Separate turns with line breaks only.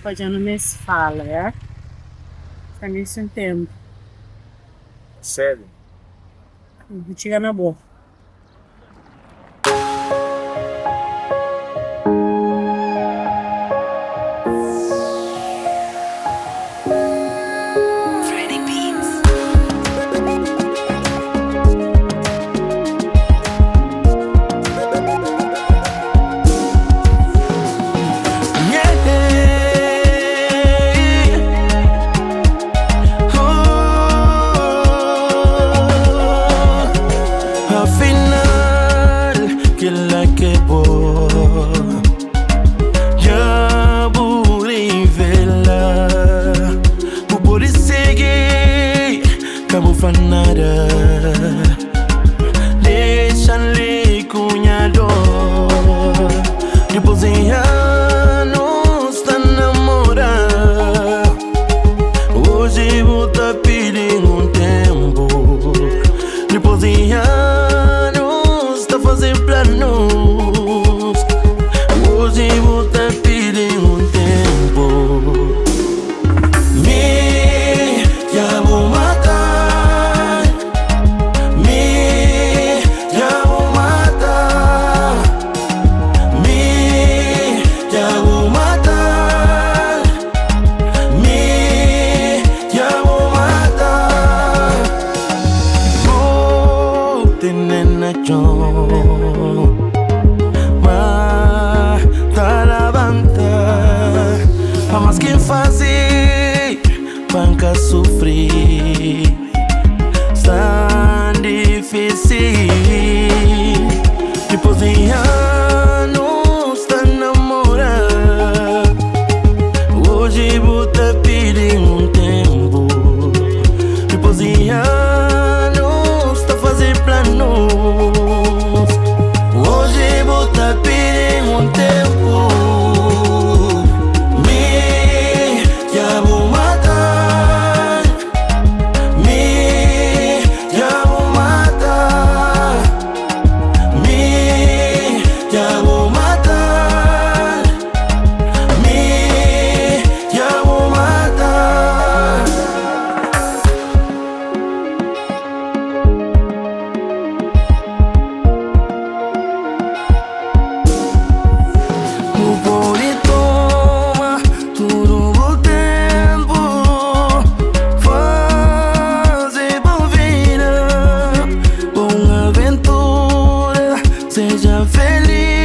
Pode não me se fala, é? Pra mim isso eu entendo.
Sério?
Vou tirar na boca.
Fanara deixa-lhe cunhado depois em anos está namorar. Hoje vou tá pedindo um tempo depois em anos está fazendo planos. Hoje vou tá pedindo um tempo. Me já vou matar. Mas tá levanta, mas quem fazer banca sofrer está difícil. Depois de anos tá namorar. Hoje vou tá pedindo um tempo. Depois de anos tá fazendo planos. Hoje vou tá pedindo um tempo. Me já vou matar. Me já vou matar. Me já vou matar. Me já vou matar. O boi toma tudo o tempo, fazer boa vida, boa aventura, seja feliz.